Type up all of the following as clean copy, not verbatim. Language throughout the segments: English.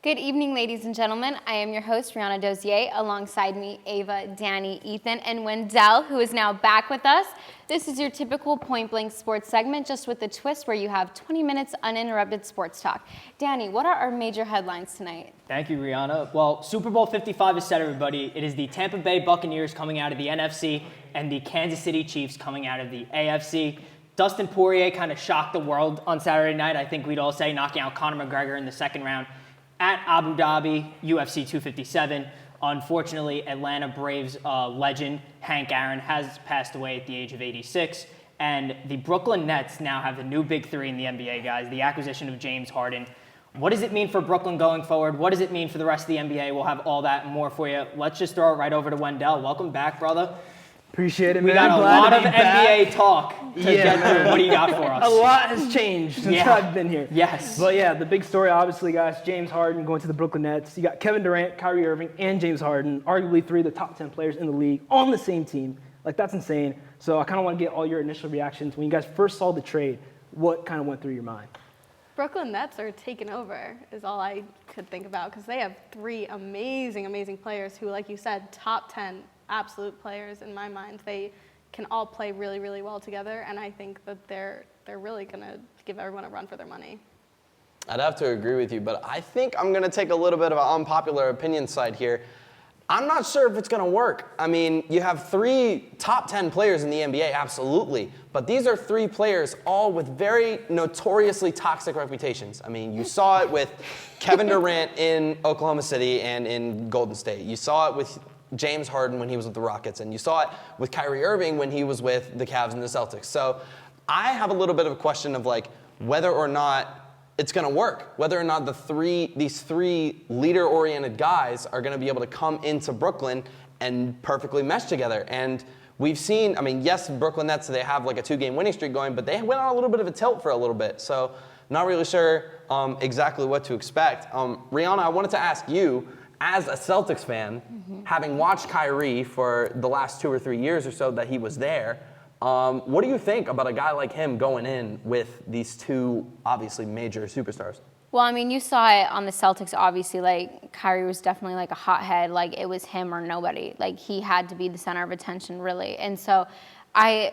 Good evening, ladies and gentlemen. I am your host, Rihanna Dozier. Alongside me, Ava, Danny, Ethan, and Wendell, who is now back with us. This is your typical point-blank sports segment, just with the twist where you have 20 minutes uninterrupted sports talk. Danny, what are our major headlines tonight? Thank you, Rihanna. Well, Super Bowl 55 is set, everybody. It is the Tampa Bay Buccaneers coming out of the NFC and the Kansas City Chiefs coming out of the AFC. Dustin Poirier kind of shocked the world on Saturday night, I think we'd all say, knocking out Conor McGregor in the second round at Abu Dhabi, UFC 257. Unfortunately, Atlanta Braves legend Hank Aaron has passed away at the age of 86. And the Brooklyn Nets now have the new big three in the NBA, guys. The acquisition of James Harden. What does it mean for Brooklyn going forward? What does it mean for the rest of the NBA? We'll have all that and more for you. Let's just throw it right over to Wendell. Welcome back, brother. Appreciate it, man. We got a lot of NBA talk to get through. What do you got for us? A lot has changed since I've been here. Yes. But yeah, the big story, obviously, guys, James Harden going to the Brooklyn Nets. You got Kevin Durant, Kyrie Irving, and James Harden, arguably three of the top 10 players in the league on the same team. Like, that's insane. So I kind of want to get all your initial reactions. When you guys first saw the trade, what kind of went through your mind? Brooklyn Nets are taking over is all I could think about because they have three amazing, amazing players who, like you said, top 10 absolute players in my mind. They can all play really, really well together, and I think that they're really going to give everyone a run for their money. I'd have to agree with you, but I think I'm going to take a little bit of an unpopular opinion side here. I'm not sure if it's going to work. I mean, you have three top 10 players in the NBA, absolutely, but these are three players all with very notoriously toxic reputations. I mean, you saw it with Kevin Durant in Oklahoma City and in Golden State. You saw it with James Harden when he was with the Rockets, and you saw it with Kyrie Irving when he was with the Cavs and the Celtics. So I have a little bit of a question of like whether or not it's going to work, whether or not these three leader-oriented guys are going to be able to come into Brooklyn and perfectly mesh together. And we've seen, I mean, yes, Brooklyn Nets, they have like a 2-game winning streak going, but they went on a little bit of a tilt for a little bit. So not really sure exactly what to expect. Rihanna, I wanted to ask you, as a Celtics fan, having watched Kyrie for the last 2 or 3 years or so that he was there, what do you think about a guy like him going in with these two obviously major superstars? Well, I mean, you saw it on the Celtics, obviously. Like, Kyrie was definitely like a hothead. Like, it was him or nobody. Like, he had to be the center of attention, really. And so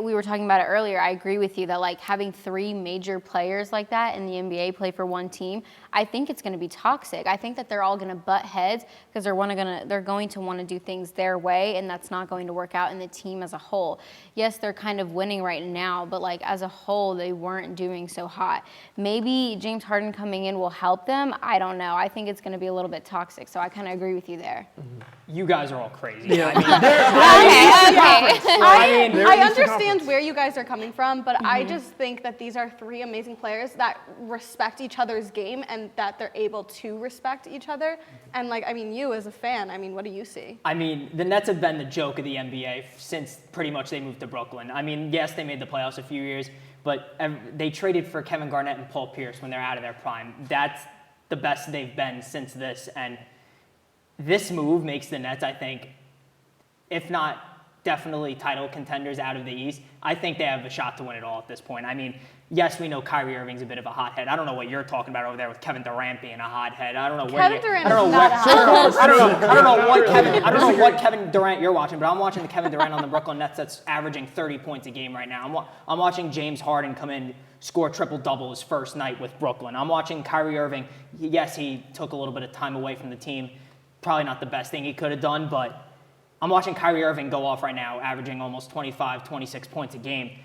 we were talking about it earlier. I agree with you that like having three major players like that in the NBA play for one team, I think it's going to be toxic. I think that they're all going to butt heads because they're going to want to do things their way, and that's not going to work out in the team as a whole. Yes, they're kind of winning right now, but like as a whole, they weren't doing so hot. Maybe James Harden coming in will help them. I don't know. I think it's going to be a little bit toxic, so I kind of agree with you there. You guys are all crazy. Yeah. I understand where you guys are coming from, but I just think that these are three amazing players that respect each other's game and that they're able to respect each other. And like, I mean, you as a fan, I mean, what do you see? I mean, the Nets have been the joke of the NBA since pretty much they moved to Brooklyn. I mean, yes, they made the playoffs a few years, but they traded for Kevin Garnett and Paul Pierce when they're out of their prime. That's the best they've been since this. And this move makes the Nets, I think, if not definitely title contenders out of the East. I think they have a shot to win it all at this point. I mean, yes, we know Kyrie Irving's a bit of a hothead. I don't know what you're talking about over there with Kevin Durant being a hothead. I don't know where Kevin Durant is not a hothead. I don't know what Kevin Durant you're watching, but I'm watching the Kevin Durant on the Brooklyn Nets that's averaging 30 points a game right now. I'm watching James Harden come in, score triple-double his first night with Brooklyn. I'm watching Kyrie Irving. Yes, he took a little bit of time away from the team. Probably not the best thing he could have done, but I'm watching Kyrie Irving go off right now, averaging almost 25, 26 points a game.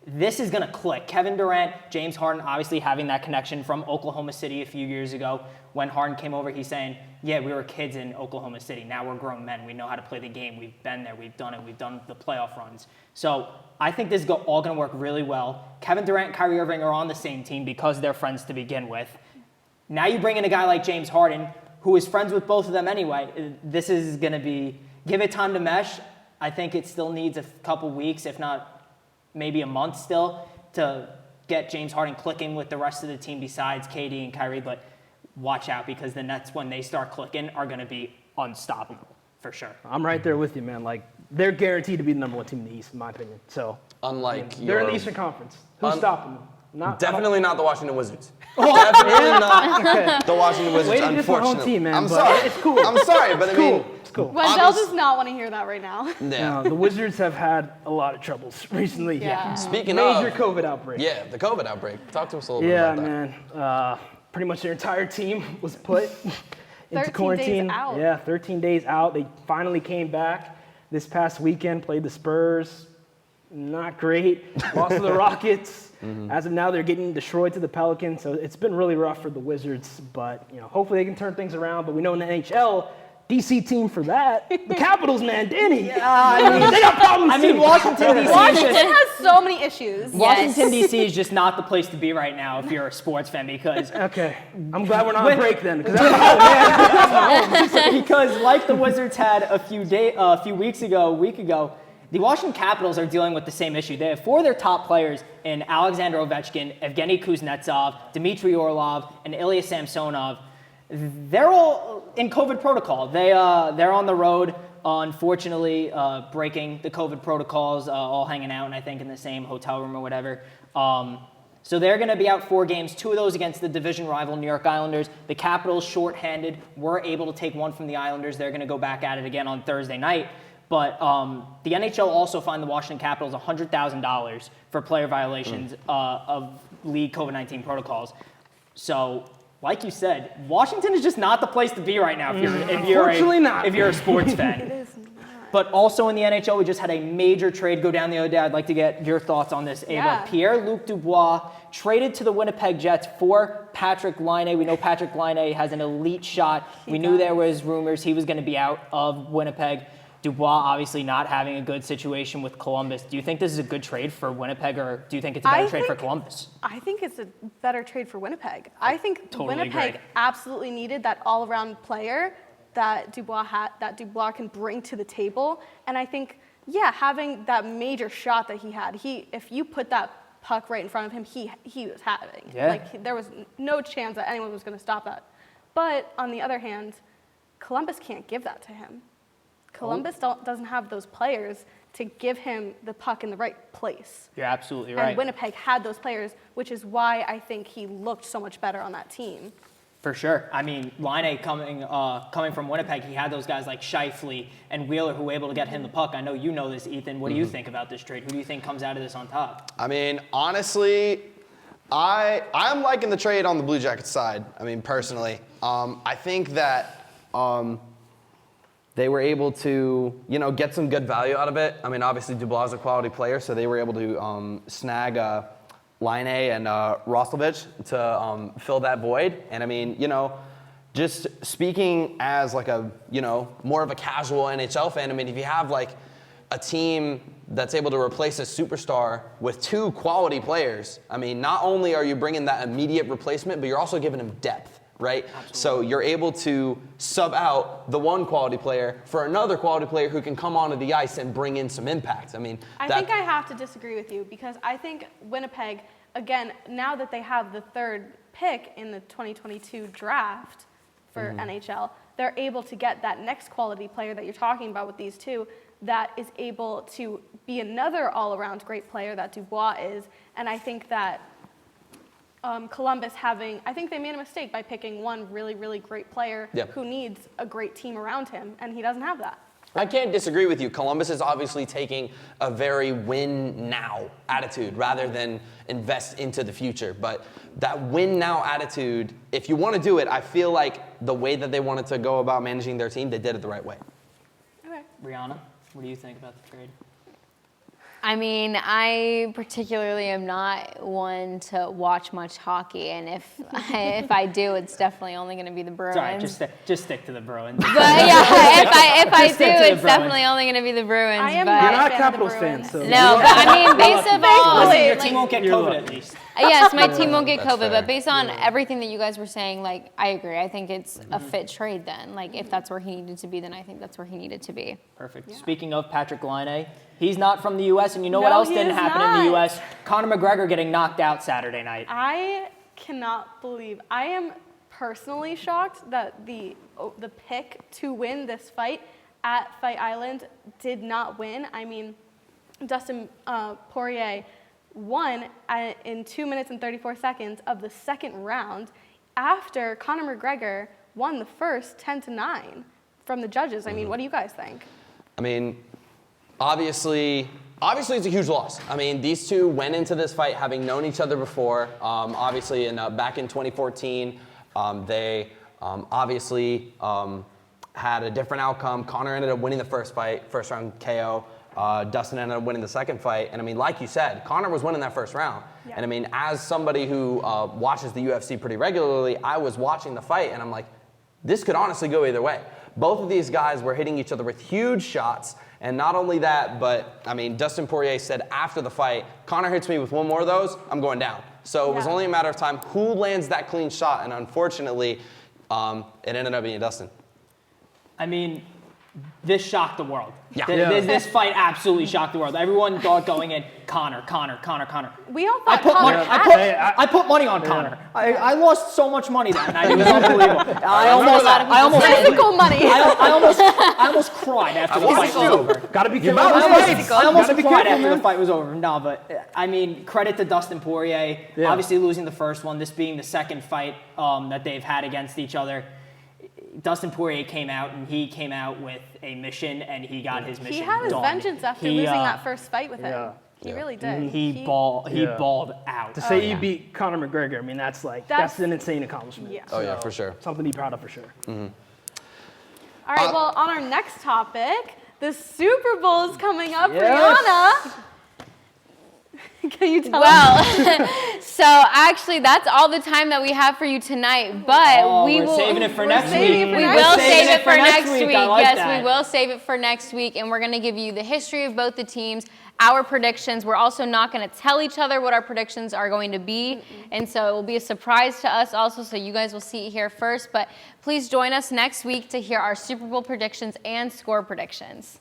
This is going to click. Kevin Durant, James Harden, obviously having that connection from Oklahoma City a few years ago. When Harden came over, he's saying, yeah, we were kids in Oklahoma City. Now we're grown men. We know how to play the game. We've been there. We've done it. We've done the playoff runs. So I think this is all going to work really well. Kevin Durant and Kyrie Irving are on the same team because they're friends to begin with. Now you bring in a guy like James Harden, who is friends with both of them anyway. This is going to be, give it time to mesh. I think it still needs a couple weeks, if not maybe a month still, to get James Harden clicking with the rest of the team besides KD and Kyrie. But watch out, because the Nets, when they start clicking, are going to be unstoppable for sure. I'm right there with you, man. Like, they're guaranteed to be the number one team in the East, in my opinion. So Unlike they're in the Eastern Conference. Who's stopping them? Definitely not the Washington Wizards. Definitely not the Washington Wizards, Way to diss my home unfortunately. team, man, I'm but sorry. it's cool. I'm sorry, but I mean, It's cool. Wendell Obvious- does not want to hear that right now. yeah. No, the Wizards have had a lot of troubles recently. Yeah. Speaking Major of, COVID outbreak. yeah, the COVID outbreak. Talk to us a little bit Yeah, about that. man. Pretty much their entire team was put into 13 days quarantine. out. Yeah, 13 days out. They finally came back this past weekend, played the Spurs. Not great. Lost to the Rockets. As of now, they're getting destroyed to the Pelicans. So it's been really rough for the Wizards. But hopefully they can turn things around. But we know in the NHL, DC team for that. The Capitals, man, Danny. They got problems too. Washington, D.C. Washington has so many issues. Washington, D.C. is just not the place to be right now if you're a sports fan because Okay, I'm glad we're not on break then. Because because like the Wizards had a few week ago, the Washington Capitals are dealing with the same issue. They have 4 of their top players in Alexander Ovechkin, Evgeny Kuznetsov, Dmitry Orlov, and Ilya Samsonov. They're all in COVID protocol. They're on the road, unfortunately, breaking the COVID protocols, all hanging out, and I think in the same hotel room or whatever. So they're going to be out 4 games, 2 of those against the division rival New York Islanders. The Capitals, shorthanded, were able to take 1 from the Islanders. They're going to go back at it again on Thursday night. But the NHL also fined the Washington Capitals $100,000 for player violations of league COVID-19 protocols. So, like you said, Washington is just not the place to be right now Unfortunately not. if you're a sports fan. It is not. But also in the NHL, we just had a major trade go down the other day. I'd like to get your thoughts on this, Ava. Yeah. Pierre-Luc Dubois traded to the Winnipeg Jets for Patrick Laine. We know Patrick Laine has an elite shot. We knew there was rumors he was going to be out of Winnipeg. Dubois obviously not having a good situation with Columbus. Do you think this is a good trade for Winnipeg, or do you think it's a better trade for Columbus? I think it's a better trade for Winnipeg. I think Totally Winnipeg agree. absolutely needed that all-around player that Dubois can bring to the table. And I think, having that major shot that he had, if you put that puck right in front of him, he was having. Yeah. There was no chance that anyone was going to stop that. But on the other hand, Columbus can't give that to him. Columbus doesn't have those players to give him the puck in the right place. You're absolutely right. And Winnipeg had those players, which is why I think he looked so much better on that team. For sure. I mean, Laine coming from Winnipeg, he had those guys like Scheifele and Wheeler who were able to get him the puck. I know you know this, Ethan. What do you think about this trade? Who do you think comes out of this on top? I mean, honestly, I'm liking the trade on the Blue Jackets side. I mean, personally, I think that they were able to, get some good value out of it. I mean, obviously Dubois is a quality player, so they were able to snag Laine and Roslovic to fill that void. And I mean, just speaking as like a, more of a casual NHL fan, I mean, if you have like a team that's able to replace a superstar with 2 quality players, I mean, not only are you bringing that immediate replacement, but you're also giving them depth. Right? Absolutely. So you're able to sub out the one quality player for another quality player who can come onto the ice and bring in some impact. I mean, I think I have to disagree with you because I think Winnipeg, again, now that they have the 3rd pick in the 2022 draft for NHL, they're able to get that next quality player that you're talking about with these 2 that is able to be another all-around great player that Dubois is. And I think that Columbus I think they made a mistake by picking one really, really great player who needs a great team around him, and he doesn't have that. I can't disagree with you. Columbus is obviously taking a very win now attitude rather than invest into the future. But that win now attitude, if you want to do it, I feel like the way that they wanted to go about managing their team, they did it the right way. Okay. Rihanna, what do you think about the trade? I mean, I particularly am not one to watch much hockey, and if I do, it's definitely only going to be the Bruins. Sorry, just stick to the Bruins. But yeah, if I do, stick to the it's Bruins. definitely only going to be the Bruins. I am but You're not not a fan of the Capitals fan, Bruins. so. no, but I mean, based of all, Listen, your like, team won't get You're COVID lucky. at least. yes, my team won't get That's COVID, fair. but based on everything that you guys were saying, like, I agree. I think it's a fit trade then. Like, if that's where he needed to be, then I think that's where he needed to be. Perfect. Speaking of Patrick Laine, he's not from the U.S., and you know what No, else he didn't is happen in not. the U.S.? Conor McGregor getting knocked out Saturday night. I cannot believe. I am personally shocked that the pick to win this fight at Fight Island did not win. I mean, Dustin Poirier won in 2 minutes and 34 seconds of the second round after Conor McGregor won the first 10-9 from the judges. I mean, what do you guys think? I mean, obviously it's a huge loss. I mean, these two went into this fight having known each other before. Obviously, back in 2014, they obviously had a different outcome. Conor ended up winning the first fight, first round KO. Dustin ended up winning the second fight. And I mean, like you said, Conor was winning that first round. Yeah. And I mean, as somebody who watches the UFC pretty regularly, I was watching the fight and I'm like, this could honestly go either way. Both of these guys were hitting each other with huge shots. And not only that, but I mean, Dustin Poirier said after the fight, Conor hits me with one more of those, I'm going down. So it was only a matter of time who lands that clean shot. And unfortunately, it ended up being Dustin. I mean, this shocked the world. Yeah. This fight absolutely shocked the world. Everyone thought going in, Conor. We all I thought put money. Conor I put money on Conor. I lost so much money that night. It was unbelievable. I almost physical money. I almost cried after the fight was over. Gotta be careful. I almost cried after the fight was over. No, but I mean, credit to Dustin Poirier. Yeah. Obviously losing the first one, this being the second fight that they've had against each other. Dustin Poirier came out with a mission, and he got his mission He had his done. vengeance after losing that first fight with him. Yeah. He really did. He balled out. To say you beat Conor McGregor, I mean, that's an insane accomplishment. Yeah. Oh, yeah, for sure. Something to be proud of for sure. All right, well, on our next topic, the Super Bowl is coming up. Yes. Rihanna, can you tell us? Well, so actually, that's all the time that we have for you tonight. But we're saving it for next week. saving it for We next will week. save it for next week. I like Yes, that. we will save it for next week, and we're going to give you the history of both the teams, our predictions. We're also not going to tell each other what our predictions are going to be, and so it will be a surprise to us also, so you guys will see it here first. But please join us next week to hear our Super Bowl predictions and score predictions.